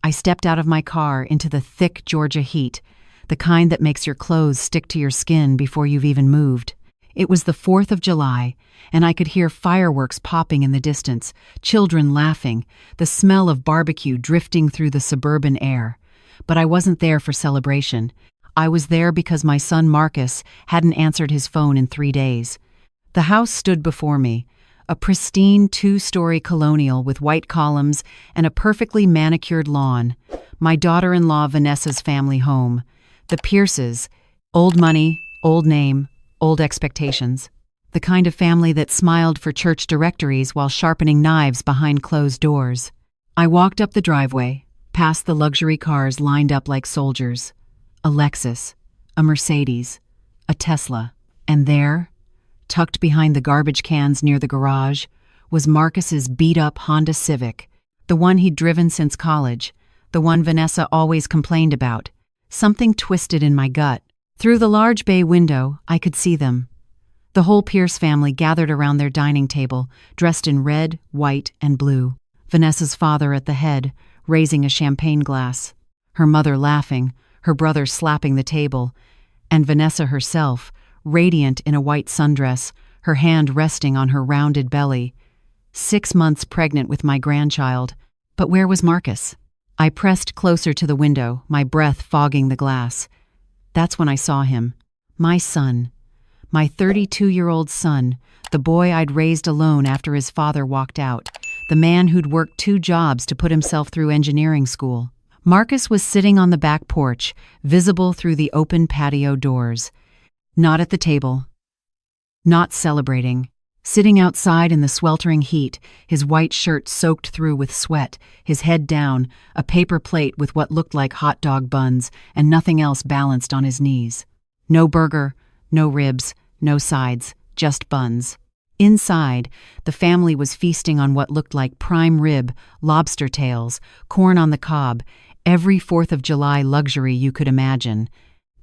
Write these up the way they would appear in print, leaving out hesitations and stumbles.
I stepped out of my car into the thick Georgia heat, the kind that makes your clothes stick to your skin before you've even moved. It was the 4th of July, and I could hear fireworks popping in the distance, children laughing, the smell of barbecue drifting through the suburban air. But I wasn't there for celebration. I was there because my son Marcus hadn't answered his phone in 3 days. The house stood before me, a pristine 2-story colonial with white columns and a perfectly manicured lawn. My daughter-in-law Vanessa's family home. The Pierces, old money, old name, old expectations. The kind of family that smiled for church directories while sharpening knives behind closed doors. I walked up the driveway, past the luxury cars lined up like soldiers. A Lexus, a Mercedes, a Tesla, and there, tucked behind the garbage cans near the garage, was Marcus's beat-up Honda Civic, the one he'd driven since college, the one Vanessa always complained about. Something twisted in my gut. Through the large bay window, I could see them. The whole Pierce family gathered around their dining table, dressed in red, white, and blue. Vanessa's father at the head, raising a champagne glass. Her mother laughing, her brother slapping the table, and Vanessa herself, radiant in a white sundress, her hand resting on her rounded belly. 6 months pregnant with my grandchild. But where was Marcus? I pressed closer to the window, my breath fogging the glass. That's when I saw him. My son. My 32-year-old son, the boy I'd raised alone after his father walked out, the man who'd worked 2 jobs to put himself through engineering school. Marcus was sitting on the back porch, visible through the open patio doors. Not at the table. Not celebrating. Sitting outside in the sweltering heat, his white shirt soaked through with sweat, his head down, a paper plate with what looked like hot dog buns, and nothing else balanced on his knees. No burger, no ribs, no sides, just buns. Inside, the family was feasting on what looked like prime rib, lobster tails, corn on the cob, every 4th of July luxury you could imagine.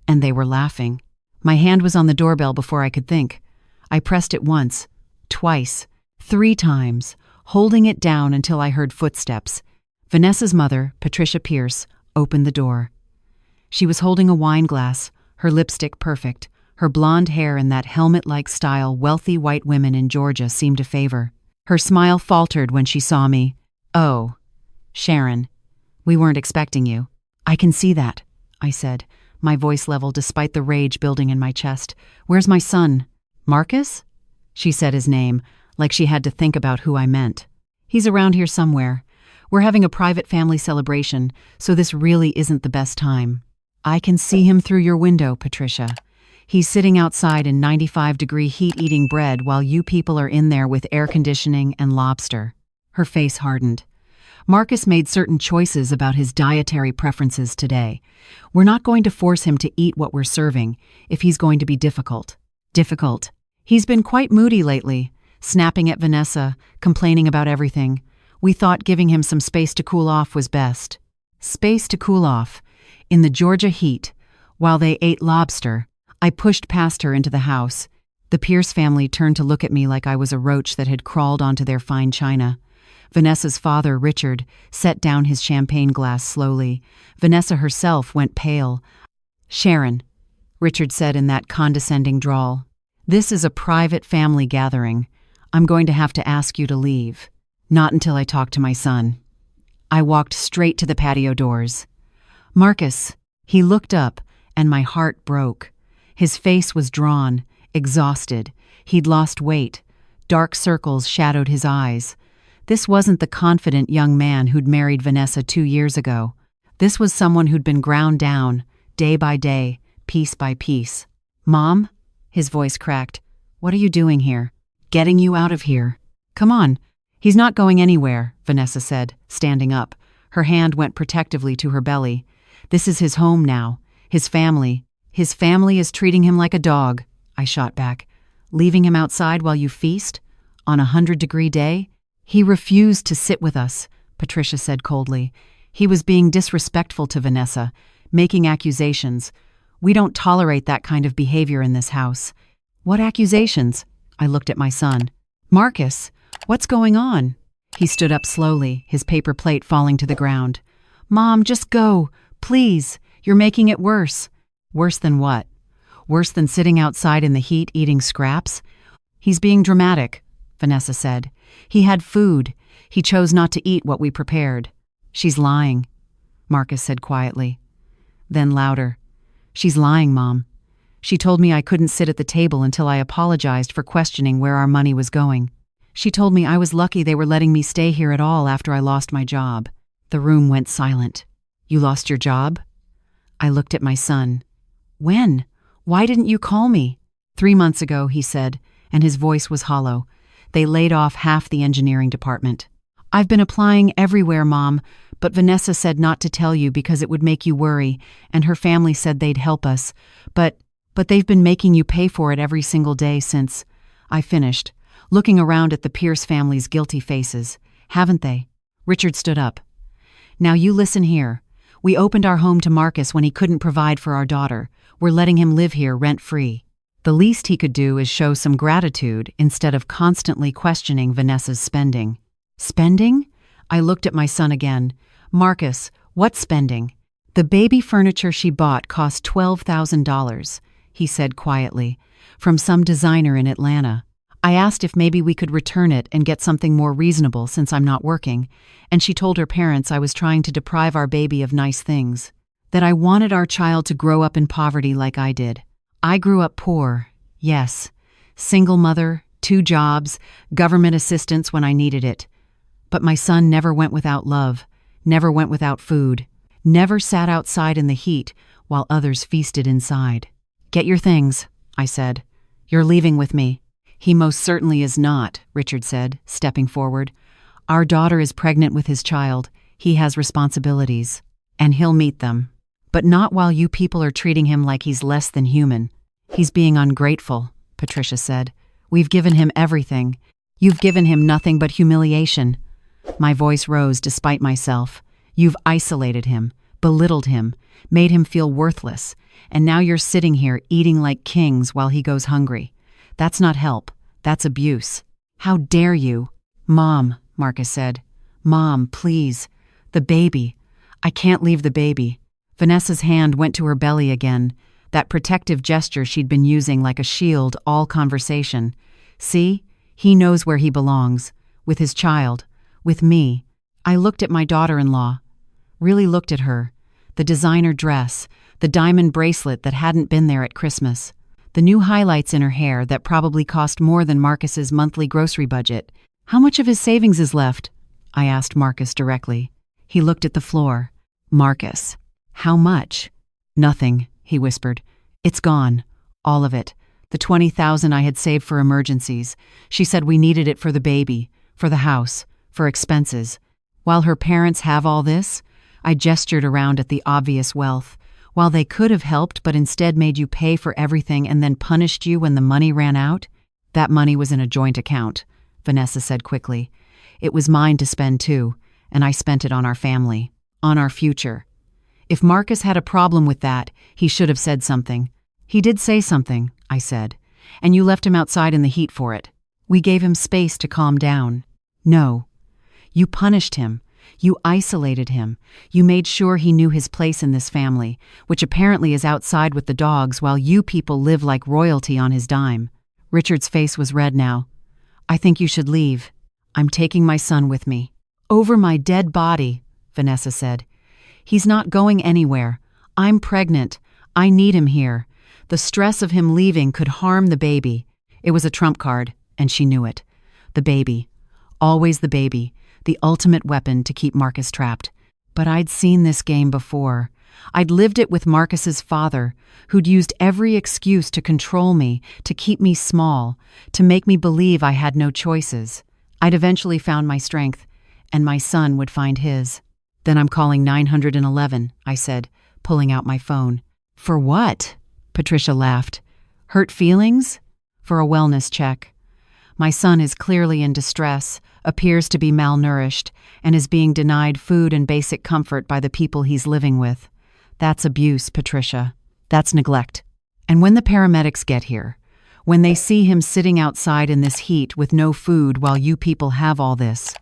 And they were laughing. My hand was on the doorbell before I could think. I pressed it once, twice, 3 times, holding it down until I heard footsteps. Vanessa's mother, Patricia Pierce, opened the door. She was holding a wine glass, her lipstick perfect, her blonde hair in that helmet-like style wealthy white women in Georgia seemed to favor. Her smile faltered when she saw me. "Oh, Sharon, we weren't expecting you." "I can see that," I said, my voice level despite the rage building in my chest. "Where's my son?" "Marcus?" She said his name, like she had to think about who I meant. "He's around here somewhere. We're having a private family celebration, so this really isn't the best time." "I can see him through your window, Patricia. He's sitting outside in 95-degree heat eating bread while you people are in there with air conditioning and lobster." Her face hardened. "Marcus made certain choices about his dietary preferences today. We're not going to force him to eat what we're serving if he's going to be difficult. Difficult. He's been quite moody lately, snapping at Vanessa, complaining about everything. We thought giving him some space to cool off was best." Space to cool off. In the Georgia heat, while they ate lobster, I pushed past her into the house. The Pierce family turned to look at me like I was a roach that had crawled onto their fine china. Vanessa's father, Richard, set down his champagne glass slowly. Vanessa herself went pale. "Sharon," Richard said in that condescending drawl, "this is a private family gathering. I'm going to have to ask you to leave. Not until I talk to my son." I walked straight to the patio doors. "Marcus." He looked up, and my heart broke. His face was drawn, exhausted. He'd lost weight. Dark circles shadowed his eyes. This wasn't the confident young man who'd married Vanessa 2 years ago. This was someone who'd been ground down, day by day, piece by piece. "Mom?" His voice cracked. "What are you doing here?" "Getting you out of here." "Come on." "He's not going anywhere," Vanessa said, standing up. Her hand went protectively to her belly. "This is his home now. His family. His family is treating him like a dog," I shot back. "Leaving him outside while you feast? On a 100-degree day?" "He refused to sit with us," Patricia said coldly. "He was being disrespectful to Vanessa, making accusations. We don't tolerate that kind of behavior in this house." "What accusations?" I looked at my son. "Marcus, what's going on?" He stood up slowly, his paper plate falling to the ground. Mom, just go. Please. You're making it worse. Worse than what? Worse than sitting outside in the heat eating scraps? He's being dramatic, Vanessa said. He had food. He chose not to eat what we prepared. She's lying, Marcus said quietly. Then louder. She's lying, Mom. She told me I couldn't sit at the table until I apologized for questioning where our money was going. She told me I was lucky they were letting me stay here at all after I lost my job. The room went silent. You lost your job? I looked at my son. When? Why didn't you call me? 3 months ago, he said, and his voice was hollow. They laid off half the engineering department. I've been applying everywhere, Mom, but Vanessa said not to tell you because it would make you worry, and her family said they'd help us. But they've been making you pay for it every single day since. I finished, looking around at the Pierce family's guilty faces. Haven't they? Richard stood up. Now you listen here. We opened our home to Marcus when he couldn't provide for our daughter. We're letting him live here rent-free. The least he could do is show some gratitude instead of constantly questioning Vanessa's spending. Spending? I looked at my son again. Marcus, what spending? The baby furniture she bought cost $12,000, he said quietly, from some designer in Atlanta. I asked if maybe we could return it and get something more reasonable since I'm not working, and she told her parents I was trying to deprive our baby of nice things, that I wanted our child to grow up in poverty like I did. I grew up poor, yes. Single mother, 2 jobs, government assistance when I needed it. But my son never went without love, never went without food, never sat outside in the heat while others feasted inside. Get your things, I said. You're leaving with me. He most certainly is not, Richard said, stepping forward. Our daughter is pregnant with his child. He has responsibilities. And he'll meet them. But not while you people are treating him like he's less than human. He's being ungrateful, Patricia said. We've given him everything. You've given him nothing but humiliation. My voice rose despite myself. You've isolated him, belittled him, made him feel worthless, and now you're sitting here eating like kings while he goes hungry. That's not help. That's abuse. How dare you? Mom, Marcus said. Mom, please. The baby. I can't leave the baby. Vanessa's hand went to her belly again, that protective gesture she'd been using like a shield all conversation. See? He knows where he belongs. With his child. With me. I looked at my daughter-in-law. Really looked at her. The designer dress. The diamond bracelet that hadn't been there at Christmas. The new highlights in her hair that probably cost more than Marcus's monthly grocery budget. How much of his savings is left? I asked Marcus directly. He looked at the floor. Marcus. How much? Nothing, he whispered. It's gone. All of it. The $20,000 I had saved for emergencies. She said we needed it for the baby, for the house, for expenses. While her parents have all this, I gestured around at the obvious wealth. While they could have helped but instead made you pay for everything and then punished you when the money ran out, that money was in a joint account, Vanessa said quickly. It was mine to spend too, and I spent it on our family, on our future. If Marcus had a problem with that, he should have said something. He did say something, I said, and you left him outside in the heat for it. We gave him space to calm down. No. You punished him. You isolated him. You made sure he knew his place in this family, which apparently is outside with the dogs while you people live like royalty on his dime. Richard's face was red now. I think you should leave. I'm taking my son with me. Over my dead body, Vanessa said. He's not going anywhere. I'm pregnant. I need him here. The stress of him leaving could harm the baby. It was a trump card, and she knew it. The baby. Always the baby. The ultimate weapon to keep Marcus trapped. But I'd seen this game before. I'd lived it with Marcus's father, who'd used every excuse to control me, to keep me small, to make me believe I had no choices. I'd eventually found my strength, and my son would find his. Then I'm calling 911, I said, pulling out my phone. For what? Patricia laughed. Hurt feelings? For a wellness check. My son is clearly in distress, appears to be malnourished, and is being denied food and basic comfort by the people he's living with. That's abuse, Patricia. That's neglect. And when the paramedics get here, when they see him sitting outside in this heat with no food while you people have all this,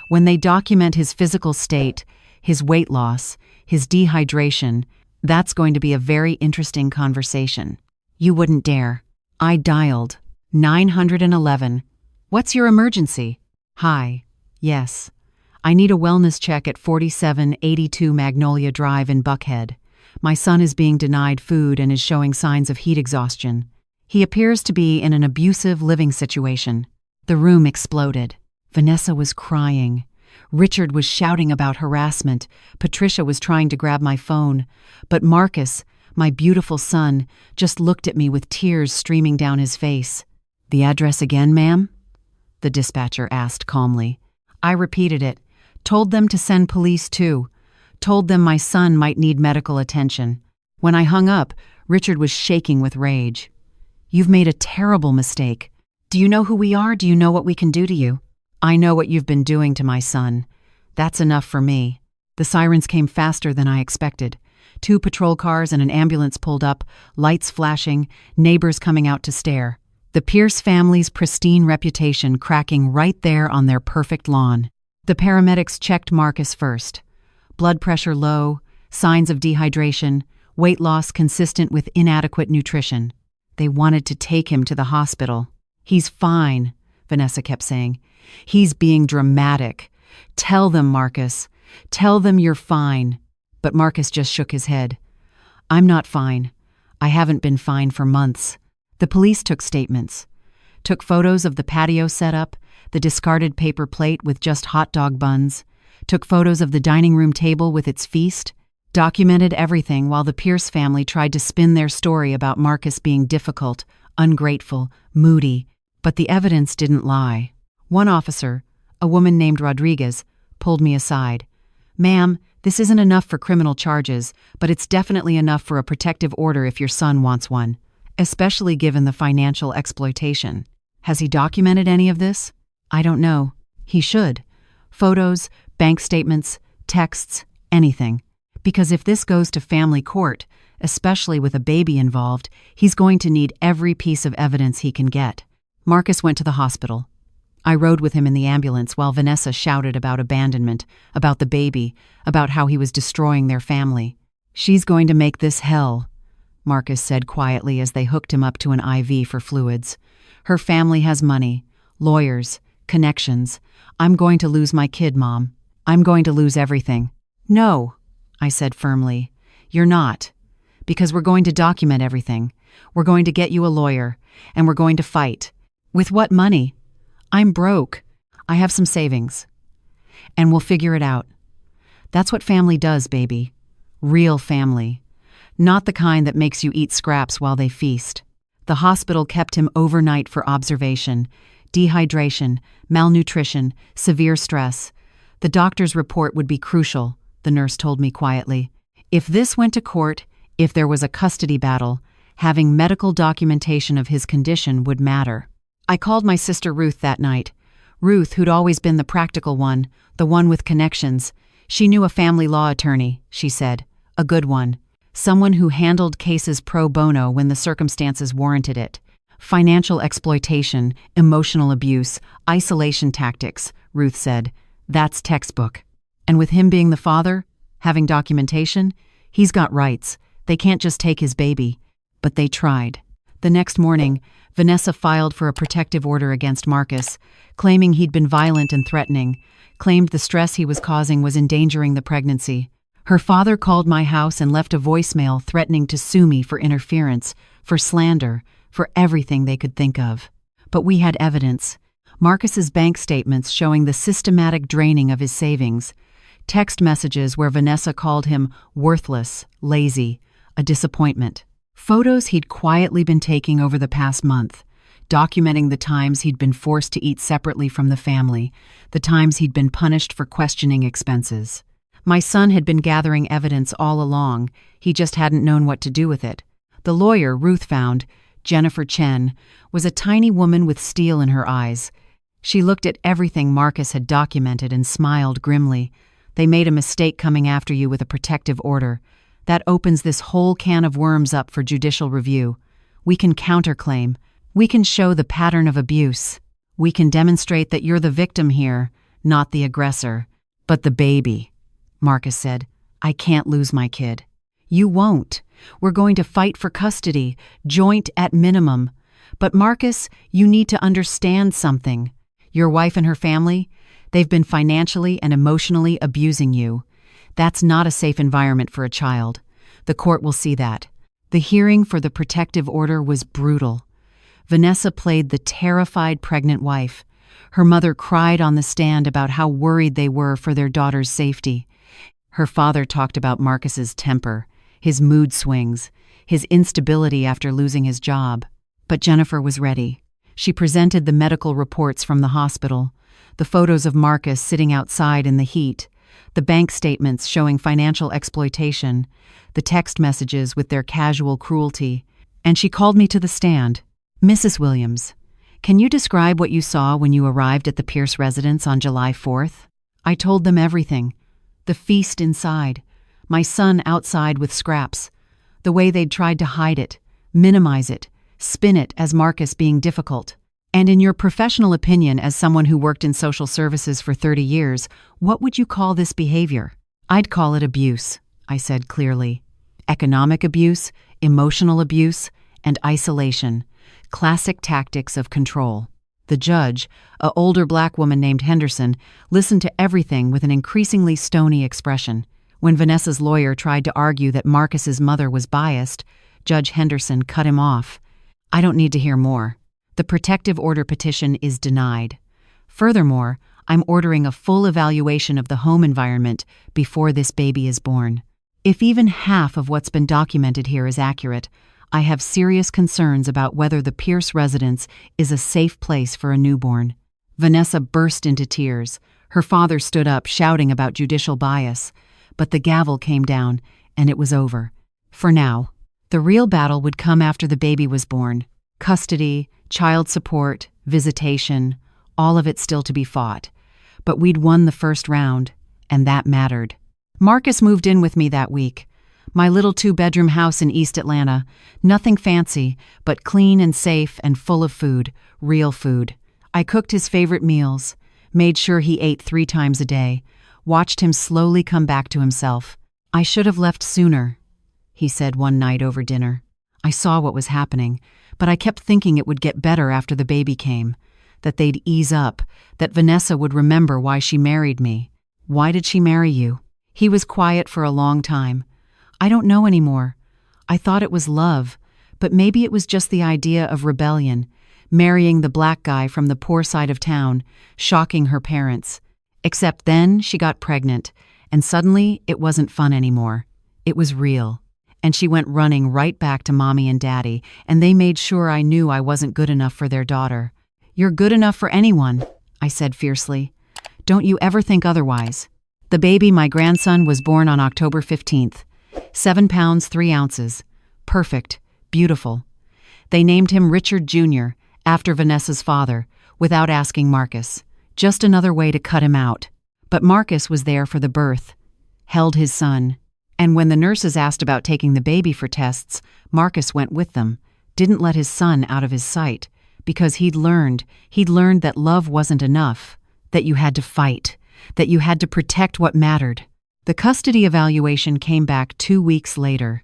when they document his physical state, his weight loss, his dehydration. That's going to be a very interesting conversation. You wouldn't dare. I dialed 911. What's your emergency? Hi. Yes. I need a wellness check at 4782 Magnolia Drive in Buckhead. My son is being denied food and is showing signs of heat exhaustion. He appears to be in an abusive living situation. The room exploded. Vanessa was crying. Richard was shouting about harassment. Patricia was trying to grab my phone. But Marcus, my beautiful son, just looked at me with tears streaming down his face. The address again, ma'am? The dispatcher asked calmly. I repeated it. Told them to send police too. Told them my son might need medical attention. When I hung up, Richard was shaking with rage. You've made a terrible mistake. Do you know who we are? Do you know what we can do to you? I know what you've been doing to my son. That's enough for me. The sirens came faster than I expected. 2 patrol cars and an ambulance pulled up, lights flashing, neighbors coming out to stare. The Pierce family's pristine reputation cracking right there on their perfect lawn. The paramedics checked Marcus first. Blood pressure low, signs of dehydration, weight loss consistent with inadequate nutrition. They wanted to take him to the hospital. He's fine, Vanessa kept saying. He's being dramatic. Tell them, Marcus. Tell them you're fine. But Marcus just shook his head. I'm not fine. I haven't been fine for months. The police took statements. Took photos of the patio setup, the discarded paper plate with just hot dog buns. Took photos of the dining room table with its feast. Documented everything while the Pierce family tried to spin their story about Marcus being difficult, ungrateful, moody. But the evidence didn't lie. One officer, a woman named Rodriguez, pulled me aside. Ma'am, this isn't enough for criminal charges, but it's definitely enough for a protective order if your son wants one, especially given the financial exploitation. Has he documented any of this? I don't know. He should. Photos, bank statements, texts, anything. Because if this goes to family court, especially with a baby involved, he's going to need every piece of evidence he can get. Marcus went to the hospital. I rode with him in the ambulance while Vanessa shouted about abandonment, about the baby, about how he was destroying their family. She's going to make this hell, Marcus said quietly as they hooked him up to an IV for fluids. Her family has money, lawyers, connections. I'm going to lose my kid, Mom. I'm going to lose everything. No, I said firmly. You're not. Because we're going to document everything. We're going to get you a lawyer, and we're going to fight. With what money? I'm broke. I have some savings. And we'll figure it out. That's what family does, baby. Real family. Not the kind that makes you eat scraps while they feast. The hospital kept him overnight for observation. Dehydration, malnutrition, severe stress. The doctor's report would be crucial, the nurse told me quietly. If this went to court, if there was a custody battle, having medical documentation of his condition would matter. I called my sister Ruth that night. Ruth, who'd always been the practical one, the one with connections. She knew a family law attorney, she said. A good one. Someone who handled cases pro bono when the circumstances warranted it. Financial exploitation, emotional abuse, isolation tactics, Ruth said. That's textbook. And with him being the father, having documentation, he's got rights. They can't just take his baby. But they tried. The next morning, Vanessa filed for a protective order against Marcus, claiming he'd been violent and threatening, claimed the stress he was causing was endangering the pregnancy. Her father called my house and left a voicemail threatening to sue me for interference, for slander, for everything they could think of. But we had evidence. Marcus's bank statements showing the systematic draining of his savings. Text messages where Vanessa called him worthless, lazy, a disappointment. Photos he'd quietly been taking over the past month, documenting the times he'd been forced to eat separately from the family, the times he'd been punished for questioning expenses. My son had been gathering evidence all along, he just hadn't known what to do with it. The lawyer Ruth found, Jennifer Chen, was a tiny woman with steel in her eyes. She looked at everything Marcus had documented and smiled grimly. They made a mistake coming after you with a protective order. That opens this whole can of worms up for judicial review. We can counterclaim. We can show the pattern of abuse. We can demonstrate that you're the victim here, not the aggressor. But the baby. Marcus said. "I can't lose my kid." "You won't. We're going to fight for custody, joint at minimum. But Marcus, you need to understand something. Your wife and her family, they've been financially and emotionally abusing you. That's not a safe environment for a child. The court will see that." The hearing for the protective order was brutal. Vanessa played the terrified pregnant wife. Her mother cried on the stand about how worried they were for their daughter's safety. Her father talked about Marcus's temper, his mood swings, his instability after losing his job. But Jennifer was ready. She presented the medical reports from the hospital, the photos of Marcus sitting outside in the heat, the bank statements showing financial exploitation, the text messages with their casual cruelty, and she called me to the stand. "Mrs. Williams, can you describe what you saw when you arrived at the Pierce residence on July 4th? I told them everything. The feast inside, my son outside with scraps, the way they'd tried to hide it, minimize it, spin it as Marcus being difficult. And in your professional opinion as someone who worked in social services for 30 years, what would you call this behavior?" "I'd call it abuse," I said clearly. "Economic abuse, emotional abuse, and isolation. Classic tactics of control." The judge, an older black woman named Henderson, listened to everything with an increasingly stony expression. When Vanessa's lawyer tried to argue that Marcus's mother was biased, Judge Henderson cut him off. "I don't need to hear more. The protective order petition is denied. Furthermore, I'm ordering a full evaluation of the home environment before this baby is born. If even half of what's been documented here is accurate, I have serious concerns about whether the Pierce residence is a safe place for a newborn." Vanessa burst into tears. Her father stood up, shouting about judicial bias. But the gavel came down, and it was over. For now. The real battle would come after the baby was born. Custody, child support, visitation, all of it still to be fought. But we'd won the first round, and that mattered. Marcus moved in with me that week. My little 2-bedroom house in East Atlanta. Nothing fancy, but clean and safe and full of food, real food. I cooked his favorite meals, made sure he ate 3 times a day, watched him slowly come back to himself. "I should have left sooner," he said one night over dinner. I saw what was happening, but I kept thinking it would get better after the baby came, that they'd ease up, that Vanessa would remember why she married me. "Why did she marry you?" He was quiet for a long time. "I don't know anymore. I thought it was love, but maybe it was just the idea of rebellion, marrying the black guy from the poor side of town, shocking her parents. Except then she got pregnant, and suddenly it wasn't fun anymore. It was real. And she went running right back to Mommy and Daddy, and they made sure I knew I wasn't good enough for their daughter. "You're good enough for anyone," I said fiercely. "Don't you ever think otherwise." The baby, my grandson, was born on October 15th. 7 pounds 3 ounces. Perfect. Beautiful. They named him Richard Jr., after Vanessa's father, without asking Marcus. Just another way to cut him out. But Marcus was there for the birth, held his son. And when the nurses asked about taking the baby for tests, Marcus went with them, didn't let his son out of his sight, because he'd learned that love wasn't enough, that you had to fight, that you had to protect what mattered. The custody evaluation came back 2 weeks later.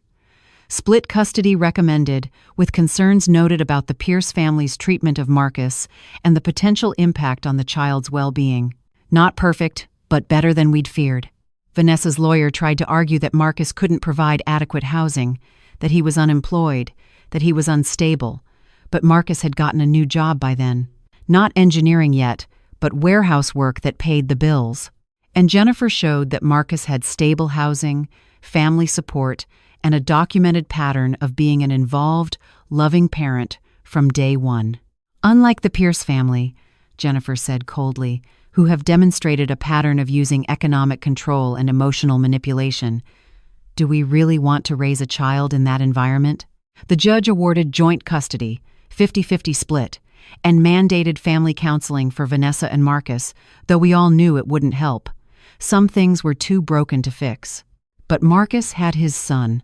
Split custody recommended, with concerns noted about the Pierce family's treatment of Marcus and the potential impact on the child's well-being. Not perfect, but better than we'd feared. Vanessa's lawyer tried to argue that Marcus couldn't provide adequate housing, that he was unemployed, that he was unstable, but Marcus had gotten a new job by then. Not engineering yet, but warehouse work that paid the bills. And Jennifer showed that Marcus had stable housing, family support, and a documented pattern of being an involved, loving parent from day one. "Unlike the Pierce family," Jennifer said coldly, "who have demonstrated a pattern of using economic control and emotional manipulation. Do we really want to raise a child in that environment?" The judge awarded joint custody, 50-50 split, and mandated family counseling for Vanessa and Marcus, though we all knew it wouldn't help. Some things were too broken to fix. But Marcus had his son.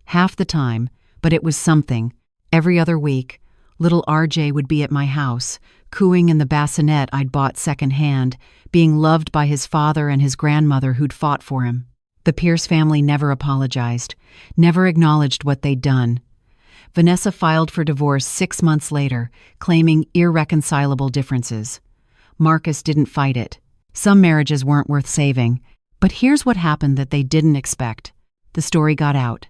Half the time, but it was something. Every other week, Little RJ would be at my house, cooing in the bassinet I'd bought secondhand, being loved by his father and his grandmother who'd fought for him. The Pierce family never apologized, never acknowledged what they'd done. Vanessa filed for divorce 6 months later, claiming irreconcilable differences. Marcus didn't fight it. Some marriages weren't worth saving, but here's what happened that they didn't expect. The story got out.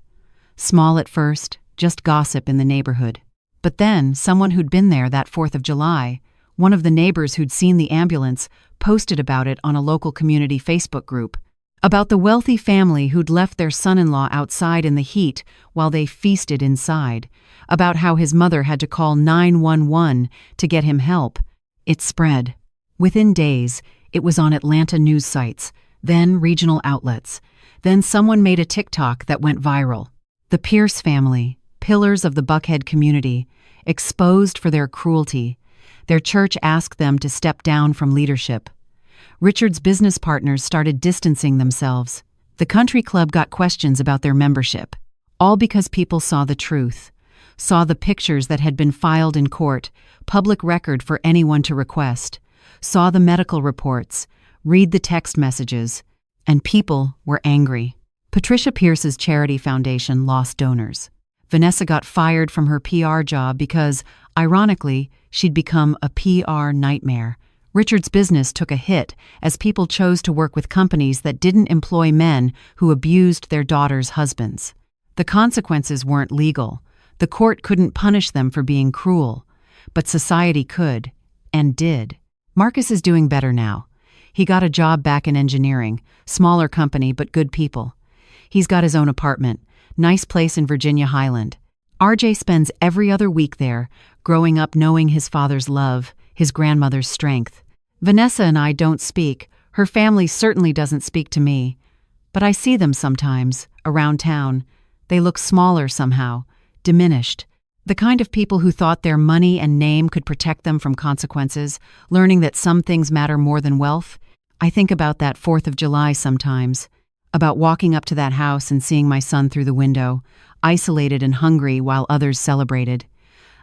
Small at first, just gossip in the neighborhood. But then, someone who'd been there that 4th of July, one of the neighbors who'd seen the ambulance, posted about it on a local community Facebook group. About the wealthy family who'd left their son-in-law outside in the heat while they feasted inside. About how his mother had to call 911 to get him help. It spread. Within days, it was on Atlanta news sites, then regional outlets. Then someone made a TikTok that went viral. The Pierce family, pillars of the Buckhead community, exposed for their cruelty. Their church asked them to step down from leadership. Richard's business partners started distancing themselves. The country club got questions about their membership. All because people saw the truth. Saw the pictures that had been filed in court, public record for anyone to request. Saw the medical reports, read the text messages, and people were angry. Patricia Pierce's charity foundation lost donors. Vanessa got fired from her PR job because, ironically, she'd become a PR nightmare. Richard's business took a hit as people chose to work with companies that didn't employ men who abused their daughters' husbands. The consequences weren't legal. The court couldn't punish them for being cruel. But society could, and did. Marcus is doing better now. He got a job back in engineering, smaller company but good people. He's got his own apartment, nice place in Virginia Highland. RJ spends every other week there, growing up knowing his father's love, his grandmother's strength. Vanessa and I don't speak. Her family certainly doesn't speak to me. But I see them sometimes, around town. They look smaller somehow, diminished. The kind of people who thought their money and name could protect them from consequences, learning that some things matter more than wealth. I think about that 4th of July sometimes. About walking up to that house and seeing my son through the window, isolated and hungry while others celebrated.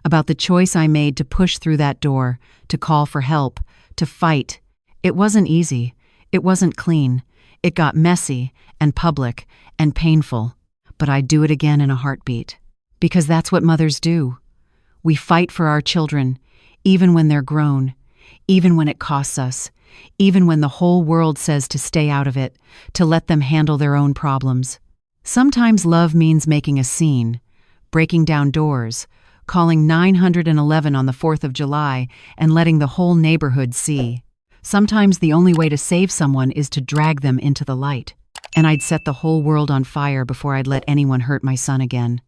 About the choice I made to push through that door, to call for help, to fight. It wasn't easy. It wasn't clean. It got messy and public and painful. But I'd do it again in a heartbeat. Because that's what mothers do. We fight for our children, even when they're grown, even when it costs us, even when the whole world says to stay out of it, to let them handle their own problems. Sometimes love means making a scene, breaking down doors, calling 911 on the 4th of July and letting the whole neighborhood see. Sometimes the only way to save someone is to drag them into the light. And I'd set the whole world on fire before I'd let anyone hurt my son again.